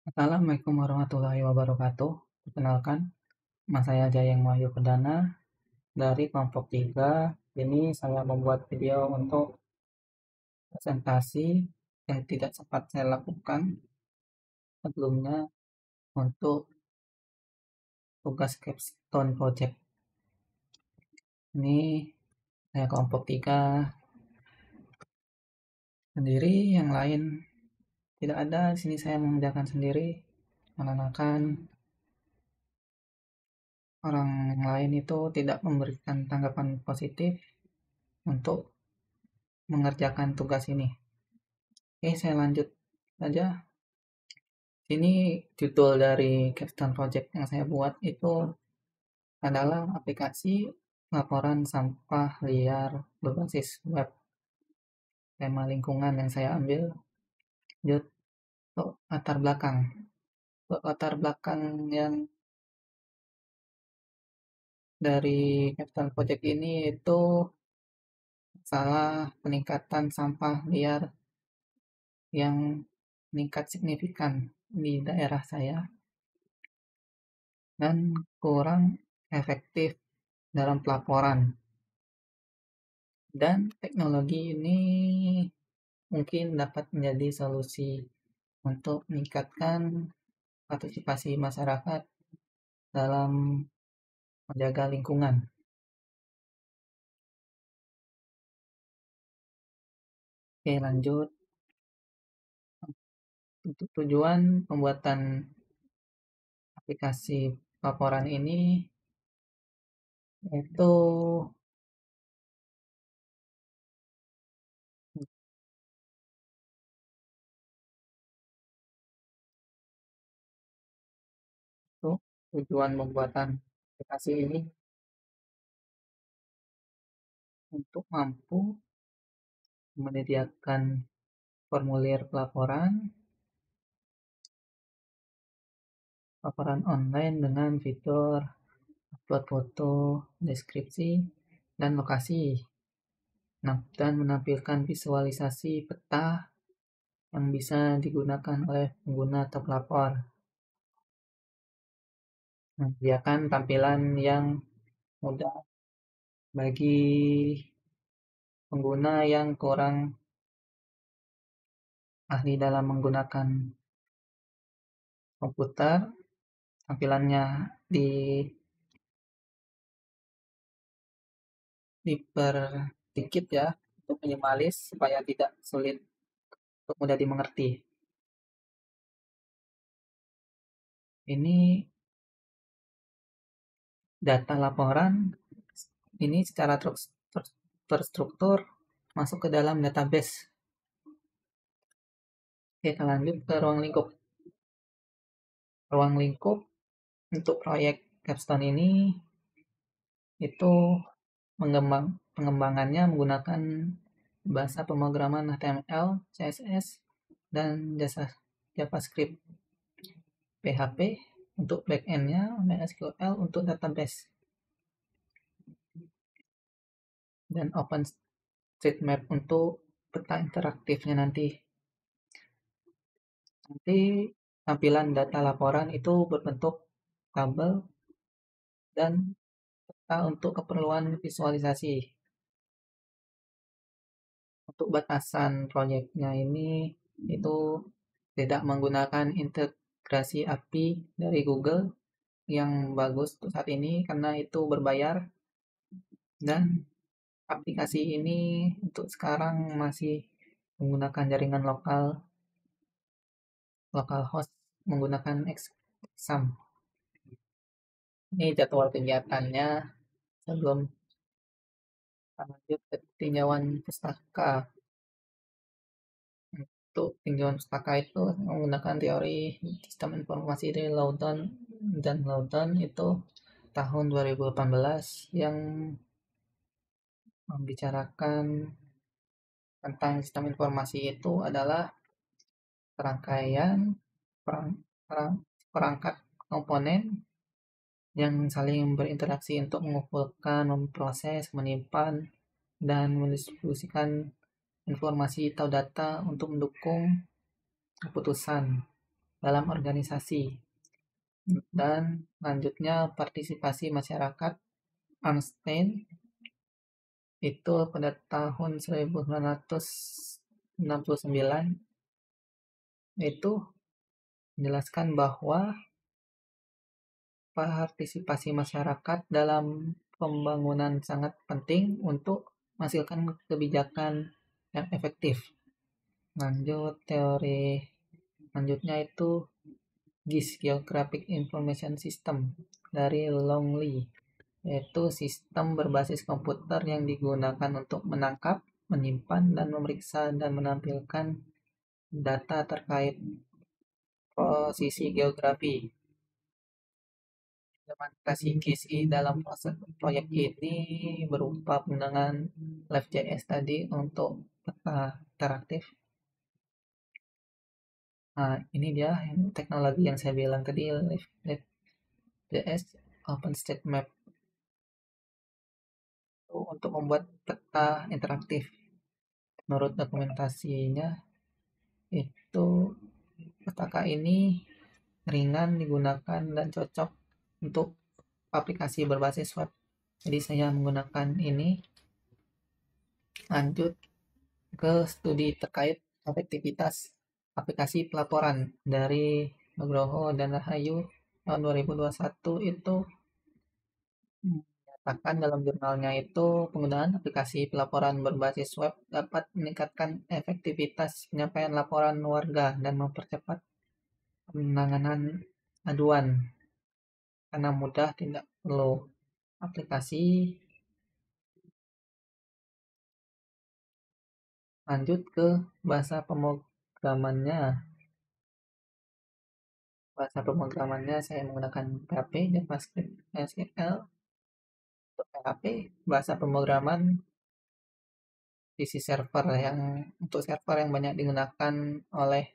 Assalamualaikum warahmatullahi wabarakatuh. Perkenalkan, nama saya Jayeng Wahyu Perdana dari kelompok 3. Ini saya membuat video untuk presentasi yang tidak sempat saya lakukan sebelumnya untuk tugas capstone project. Ini saya kelompok 3 sendiri, yang lain tidak ada. Di sini saya mengerjakan sendiri, menanyakan orang yang lain itu tidak memberikan tanggapan positif untuk mengerjakan tugas ini. Oke, saya lanjut saja. Ini judul dari capstone project yang saya buat itu adalah aplikasi laporan sampah liar berbasis web. Tema lingkungan yang saya ambil untuk latar belakang. Untuk latar belakang yang dari capstone project ini itu masalah peningkatan sampah liar yang meningkat signifikan di daerah saya dan kurang efektif dalam pelaporan. Dan teknologi ini mungkin dapat menjadi solusi untuk meningkatkan partisipasi masyarakat dalam menjaga lingkungan. Oke, lanjut. Untuk tujuan pembuatan aplikasi laporan ini yaitu untuk tujuan pembuatan aplikasi ini untuk mampu menyediakan formulir laporan online dengan fitur upload foto, deskripsi, dan lokasi, dan menampilkan visualisasi peta yang bisa digunakan oleh pengguna atau pelapor. Menyediakan tampilan yang mudah bagi pengguna yang kurang ahli dalam menggunakan komputer. Tampilannya dipersedikit ya, untuk minimalis supaya tidak sulit, untuk mudah dimengerti. Ini data laporan ini secara terstruktur masuk ke dalam database. Oke, kita lanjut ke ruang lingkup. Ruang lingkup untuk proyek capstone ini itu pengembangannya menggunakan bahasa pemrograman HTML, CSS, dan JavaScript. PHP untuk backend-nya, MySQL untuk database, dan OpenStreetMap untuk peta interaktifnya nanti. Tampilan data laporan itu berbentuk tabel dan peta untuk keperluan visualisasi. Untuk batasan proyeknya ini itu tidak menggunakan integrasi API dari Google yang bagus untuk saat ini karena itu berbayar, dan aplikasi ini untuk sekarang masih menggunakan jaringan localhost menggunakan Exam. Ini jadwal kegiatannya sebelum lanjut ke tinjauan pustaka. Untuk tinjauan pustaka itu menggunakan teori sistem informasi dari Lawton itu tahun 2018 yang membicarakan tentang sistem informasi itu adalah serangkaian perangkat komponen yang saling berinteraksi untuk mengumpulkan, memproses, menyimpan, dan mendistribusikan informasi atau data untuk mendukung keputusan. dalam organisasi. Dan lanjutnya partisipasi masyarakat Arnstein itu pada tahun 1969 itu menjelaskan bahwa partisipasi masyarakat dalam pembangunan sangat penting untuk menghasilkan kebijakan yang efektif. Lanjut teori lanjutnya itu GIS Geographic Information System dari Longley, yaitu sistem berbasis komputer yang digunakan untuk menangkap, menyimpan, dan memeriksa dan menampilkan data terkait posisi geografi. Implementasi GIS dalam proses proyek ini berupa penggunaan Live.js tadi untuk peta interaktif. Nah, ini dia teknologi yang saya bilang tadi, Live.js OpenStreetMap untuk membuat peta interaktif. Menurut dokumentasinya, itu petaka ini ringan digunakan dan cocok untuk aplikasi berbasis web. Jadi saya menggunakan ini. Lanjut ke studi terkait efektivitas aplikasi pelaporan dari Nugroho dan Rahayu tahun 2021 itu menyatakan dalam jurnalnya itu penggunaan aplikasi pelaporan berbasis web dapat meningkatkan efektivitas penyampaian laporan warga dan mempercepat penanganan aduan karena mudah, tidak perlu aplikasi. Lanjut ke bahasa pemrogramannya. Bahasa pemrogramannya saya menggunakan PHP, JavaScript, SQL. Untuk PHP, bahasa pemrograman PC server yang untuk server yang banyak digunakan oleh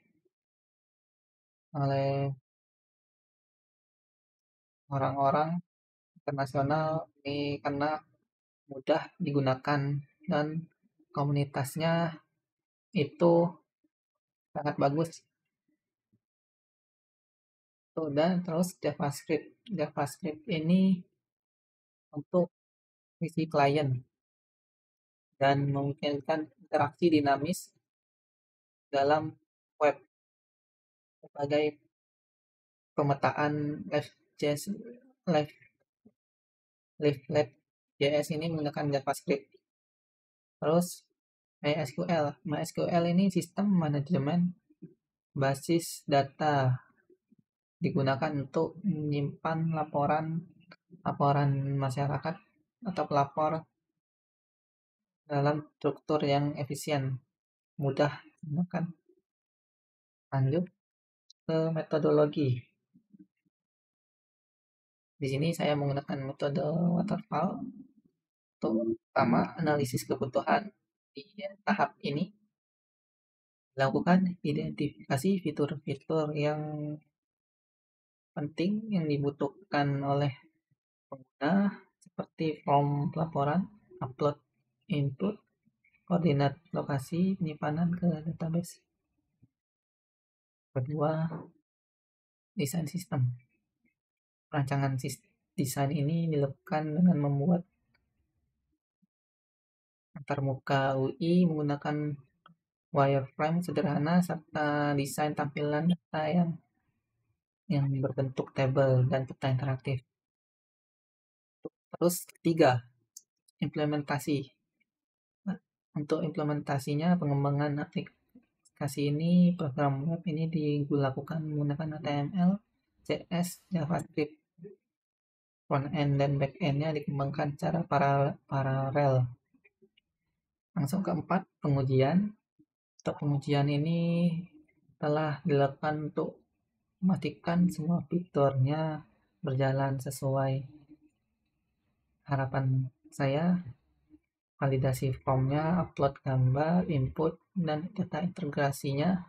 oleh orang-orang internasional ini karena mudah digunakan dan komunitasnya itu sangat bagus. Tuh, dan terus JavaScript. JavaScript ini untuk visi klien dan memungkinkan interaksi dinamis dalam web sebagai pemetaan Live.js Live Live.js ini menggunakan JavaScript. Terus MySQL. MySQL ini sistem manajemen basis data digunakan untuk menyimpan laporan laporan masyarakat atau pelapor dalam struktur yang efisien, mudah digunakan. Lanjut ke metodologi. Di sini saya menggunakan metode waterfall untuk pertama analisis kebutuhan. Di tahap ini lakukan identifikasi fitur-fitur yang penting yang dibutuhkan oleh pengguna seperti form pelaporan, upload input, koordinat lokasi penyimpanan ke database. Kedua, desain sistem. Perancangan desain ini dilakukan dengan membuat antarmuka UI menggunakan wireframe sederhana serta desain tampilan data yang berbentuk tabel dan peta interaktif. Terus ketiga, implementasi. Nah, untuk implementasinya pengembangan aplikasi ini, program web ini dilakukan menggunakan HTML, CSS, JavaScript. Front end dan back endnya dikembangkan secara paralel. Langsung keempat, pengujian. Untuk pengujian ini telah dilakukan untuk memastikan semua fiturnya berjalan sesuai harapan saya. Validasi formnya, upload gambar, input, dan data integrasinya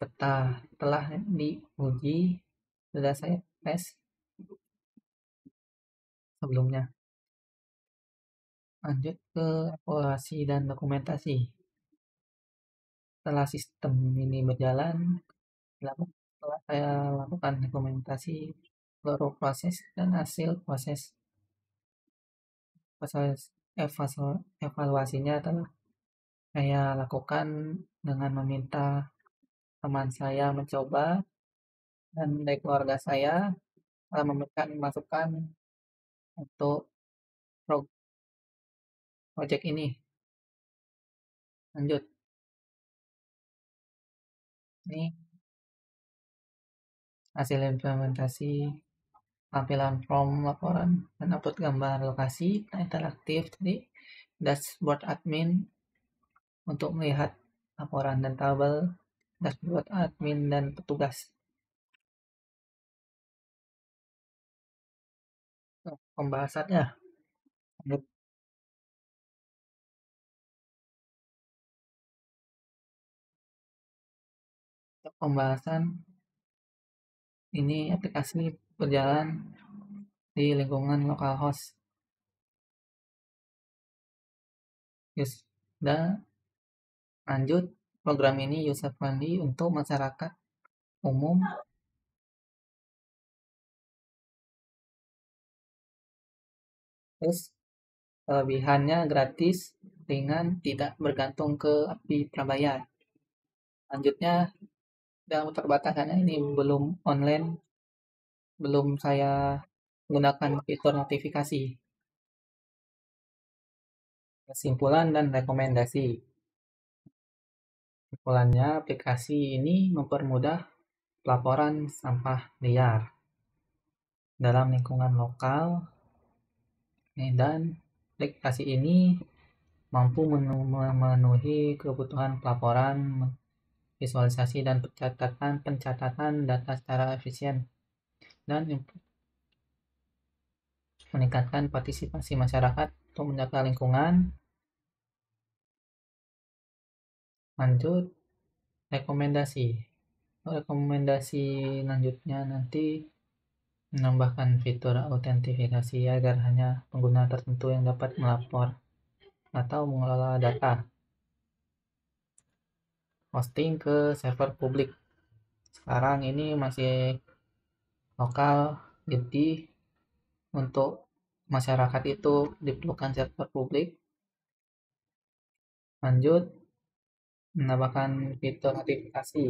peta telah diuji, sudah saya tes sebelumnya. Lanjut ke evaluasi dan dokumentasi. Setelah sistem ini berjalan, Setelah saya lakukan dokumentasi seluruh proses dan hasil proses evaluasinya telah saya lakukan dengan meminta teman saya mencoba dan dari keluarga saya telah memberikan masukan untuk proyek ini. Lanjut, ini hasil implementasi tampilan form laporan dan upload gambar lokasi interaktif tadi dashboard admin untuk melihat laporan dan tabel dashboard admin dan petugas. Pembahasannya, untuk pembahasan ini aplikasi berjalan di lingkungan localhost. Yes. Dan lanjut, program ini user friendly untuk masyarakat umum. Terus kelebihannya gratis, ringan, tidak bergantung ke api prabayar. Lanjutnya, dalam keterbatasannya ini belum online, belum saya gunakan fitur notifikasi. Kesimpulan dan rekomendasi. Kesimpulannya, aplikasi ini mempermudah pelaporan sampah liar dalam lingkungan lokal dan aplikasi ini mampu memenuhi kebutuhan pelaporan, visualisasi dan pencatatan data secara efisien dan meningkatkan partisipasi masyarakat untuk menjaga lingkungan. Lanjut, rekomendasi. Rekomendasi lanjutnya nanti menambahkan fitur autentifikasi agar hanya pengguna tertentu yang dapat melapor atau mengelola data. Hosting ke server publik. Sekarang ini masih lokal, jadi untuk masyarakat itu diperlukan server publik. Lanjut, menambahkan fitur notifikasi.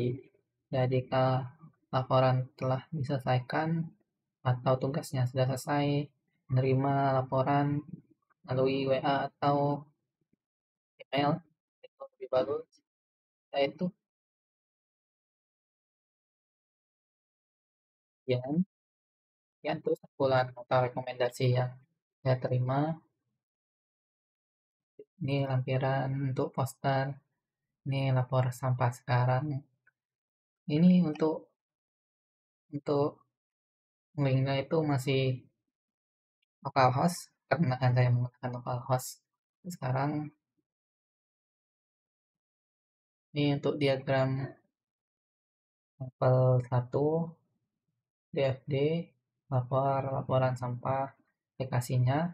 Jadi jika laporan telah diselesaikan atau tugasnya sudah selesai, menerima laporan melalui WA atau email itu lebih bagus. Yaitu sekian, sekian tuh sebulan atau rekomendasi yang saya terima. Ini lampiran untuk poster, ini lapor sampah sekarang. Ini untuk linknya itu masih localhost karena kan saya menggunakan localhost sekarang. Ini untuk diagram level 1 DFD, laporan sampah aplikasinya,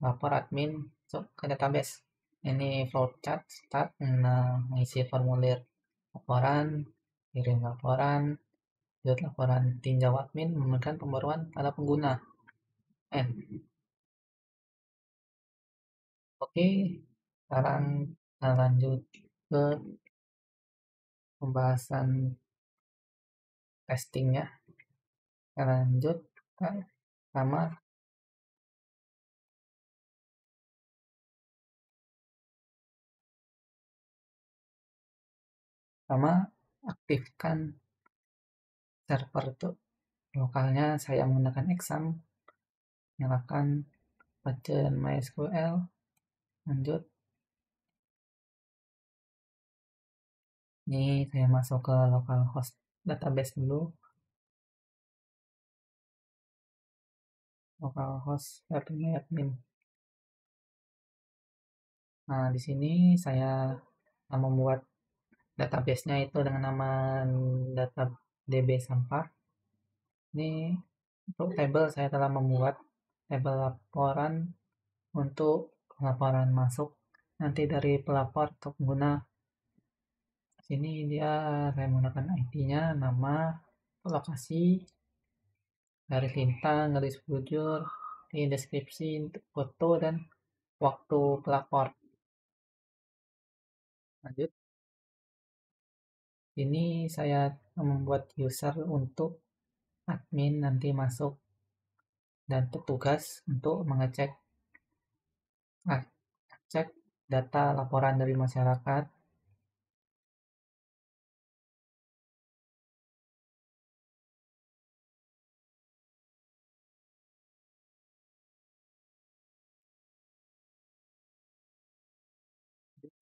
lapor admin masuk ke database. Ini flowchart start, mengisi formulir laporan, kirim laporan, buat laporan tinjau admin, memberikan pembaruan pada pengguna. Oke, sekarang kita lanjut ke pembahasan testingnya. Kita lanjut sama sama aktifkan server itu lokalnya. Saya menggunakan exam, nyalakan Apache MySQL. Lanjut, ini saya masuk ke localhost database dulu. Localhost admin. Nah, di sini saya membuat database-nya itu dengan nama data DB sampah. Ini untuk tabel saya telah membuat tabel laporan untuk laporan masuk nanti dari pelapor atau pengguna. Sini dia saya menggunakan ID-nya, nama, lokasi, garis lintang, garis bujur, di deskripsi untuk foto dan waktu pelapor. Lanjut, ini saya membuat user untuk admin nanti masuk dan petugas untuk cek data laporan dari masyarakat.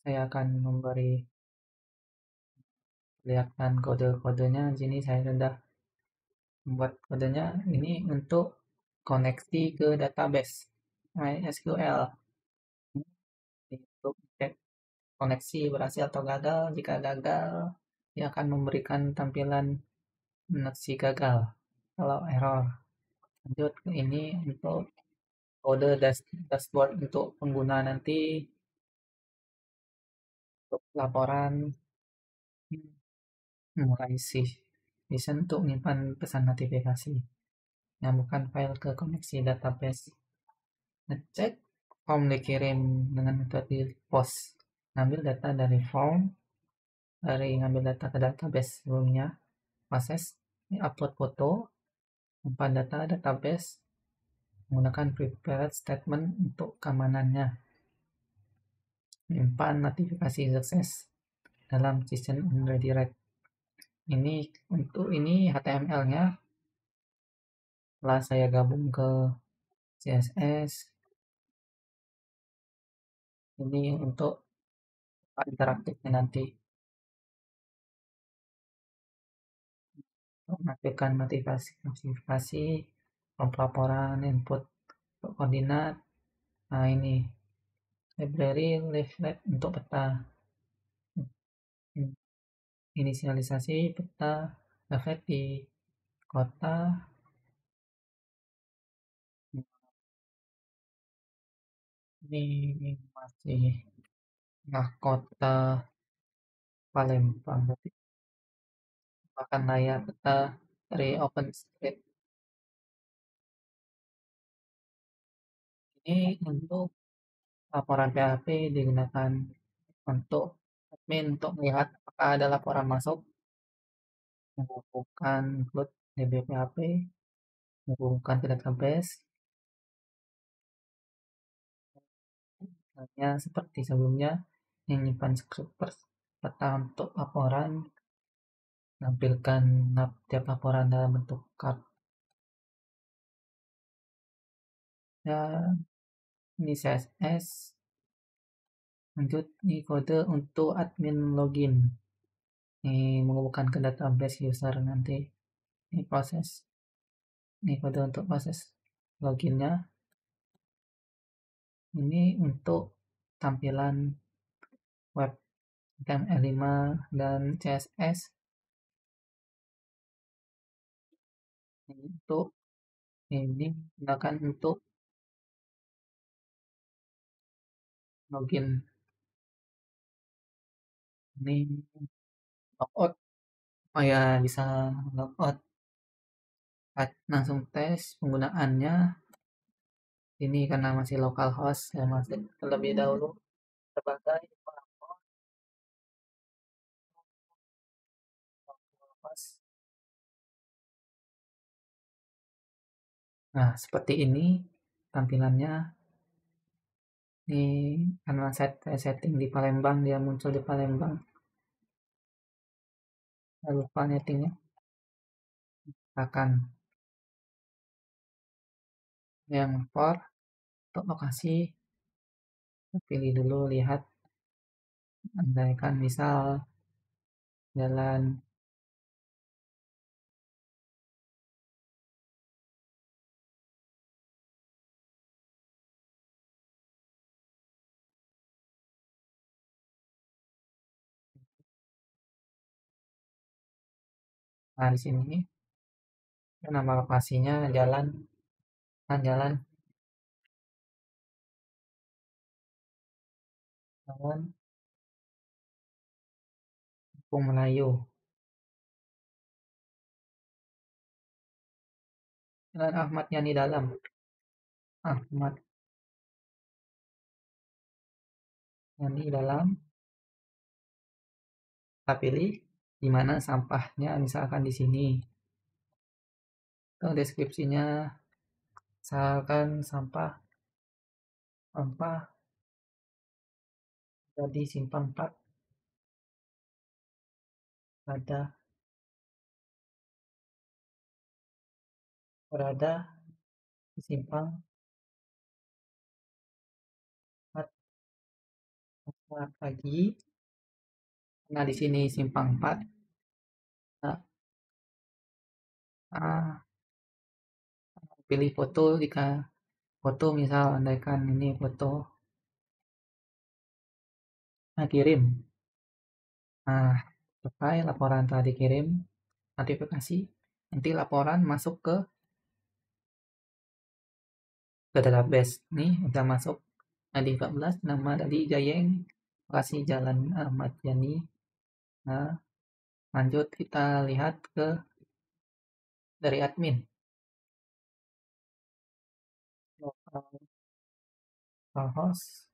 Saya akan perlihatkan kode-kodenya. Di sini saya sudah membuat kodenya ini untuk koneksi ke database MySQL. Untuk cek koneksi berhasil atau gagal. Jika gagal, dia akan memberikan tampilan koneksi gagal kalau error. Lanjut ke ini untuk kode dashboard untuk pengguna nanti untuk laporan mulai sih bisa untuk menyimpan pesan notifikasi yang bukan file ke koneksi database. Ngecek form dikirim dengan metode post, ngambil data dari form, ngambil data ke database sebelumnya, proses upload foto, umpan data database menggunakan prepared statement untuk keamanannya, menyimpan notifikasi sukses dalam season on redirect. Ini untuk ini HTML-nya setelah saya gabung ke CSS. Ini untuk interaktifnya nanti menampilkan notifikasi, pelaporan, input koordinat. Nah ini library leaflet untuk peta, inisialisasi peta leaflet di kota. Ini masih kota Palembang, berarti bahkan layar peta dari OpenStreet. Ini untuk laporan PHP digunakan untuk admin untuk melihat apakah ada laporan masuk, menghubungkan include DBPHP, menghubungkan ke database. Hanya seperti sebelumnya, menyimpan script peta untuk laporan, menampilkan tiap laporan dalam bentuk card. Dan ini CSS. Lanjut, ini kode untuk admin login. Ini menghubungkan ke database user nanti. Ini proses. Ini kode untuk proses loginnya. Ini untuk tampilan web HTML5 dan CSS. Ini untuk ini gunakan untuk login. Ini logout supaya bisa logout. Langsung tes penggunaannya. Ini karena masih localhost, saya masih terlebih dahulu sebagai localhost. Nah, seperti ini tampilannya. Ini karena saya setting di Palembang, dia muncul di Palembang. Saya lupa settingnya. Akan yang for untuk lokasi, pilih dulu, lihat, andaikan misal jalan. Nah, di sini nama lokasinya jalan, jalan, jalan Kampung Melayu. Jalan Ahmad Yani Dalam. Ahmad Yani Dalam. Kita pilih di mana sampahnya, misalkan di sini. Atau deskripsinya, misalkan sampah sampah jadi simpang 4 ada berada di simpang 4 pagi. Nah, di sini simpang 4. Nah, ah, pilih foto jika foto misal andaikan ini foto. Nah, kirim. Nah, selesai laporan telah dikirim, notifikasi. Nanti laporan masuk ke database. Nih, udah masuk. Nadi 14, nama tadi Jayeng. Lokasi Jalan Ahmad Yani. Nah, lanjut kita lihat ke dari admin. Local host,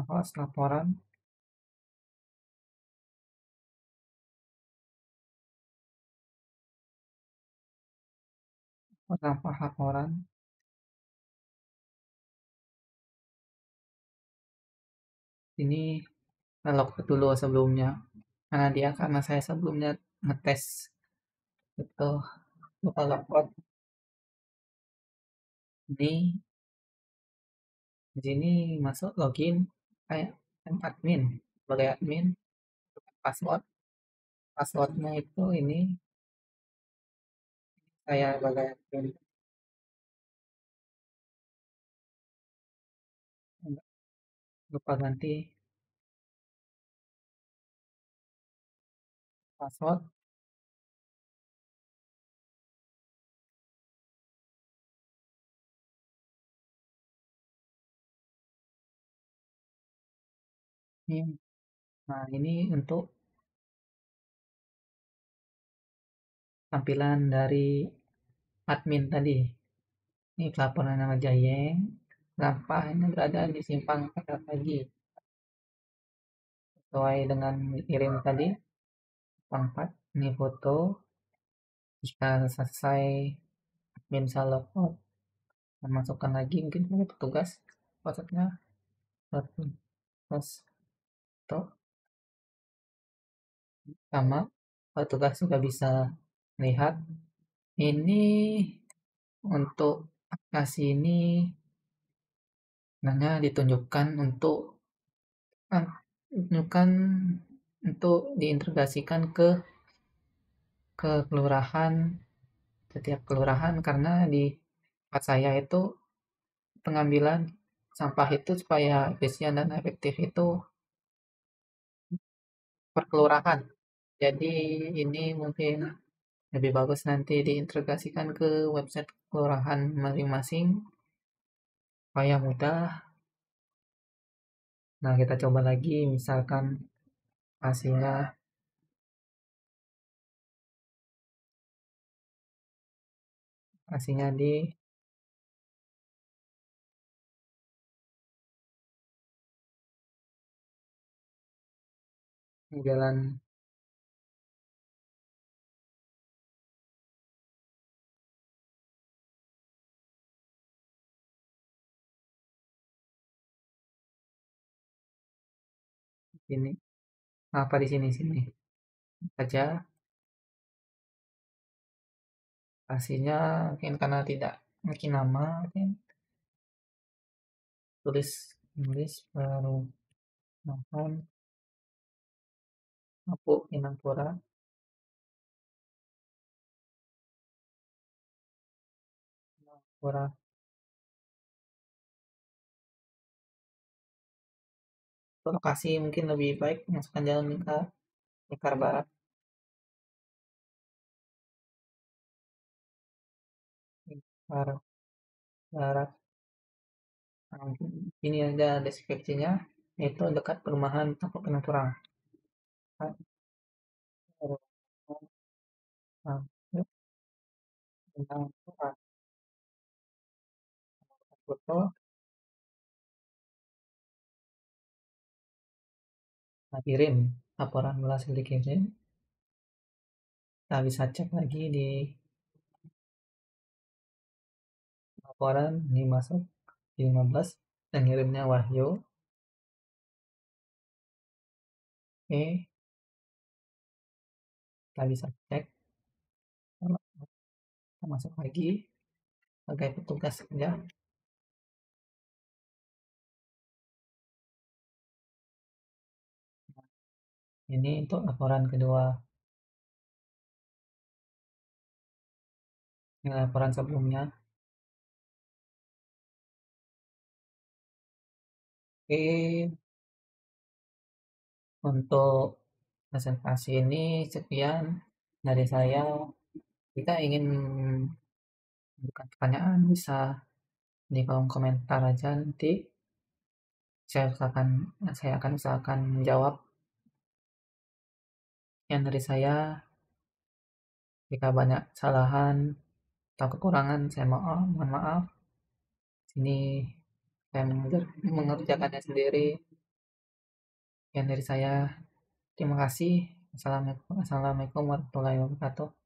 host laporan, sampah laporan. Ini log dulu sebelumnya. Karena dia karena saya sebelumnya ngetes itu lupa login. Ini di sini masuk login kayak admin sebagai admin, password passwordnya itu ini saya sebagai admin. Lupa ganti password ini. Nah, ini untuk tampilan dari admin tadi. Ini pelaporan nama Jayeng. Sampah ini berada di simpang 4 pagi. Sesuai dengan kirim tadi, simpang 4. Ini foto. Jika selesai admin bisa logout, masukkan lagi mungkin kepada petugas. Maksudnya, terus foto sama petugas juga bisa lihat. Ini untuk aplikasi ini sebenarnya ditunjukkan ah, ditunjukkan untuk diintegrasikan ke kelurahan, setiap kelurahan, karena di tempat saya itu pengambilan sampah itu supaya efisien dan efektif itu per kelurahan. Jadi ini mungkin lebih bagus nanti diintegrasikan ke website kelurahan masing-masing supaya mudah. Nah, kita coba lagi misalkan hasilnya hasilnya di jalan ini. Apa di sini sini saja hasilnya, mungkin karena tidak mungkin nama, mungkin tulis baru makan Apuk Inangpura Inangpura. Untuk lokasi mungkin lebih baik masukkan Jalan Lingkar Barat. Lingkar Barat. Nah, mungkin ini ada deskripsinya, yaitu dekat perumahan Tapuk Pinang Turang. tentang foto, nah, kirim laporan berhasil dikirim. Kita bisa cek lagi di laporan ini masuk di 15 dan ngirimnya Wahyu. Oke, kita bisa cek kalau kita masuk lagi sebagai petugas kerja. Ini untuk laporan kedua. Ini laporan sebelumnya. Oke, untuk presentasi ini sekian dari saya. Jika ingin bukan pertanyaan bisa di kolom komentar aja nanti saya akan usahakan menjawab. Yang dari saya, jika banyak kesalahan atau kekurangan saya mohon maaf. Sini saya mengerjakannya sendiri. Yang dari saya, terima kasih. Assalamualaikum warahmatullahi wabarakatuh.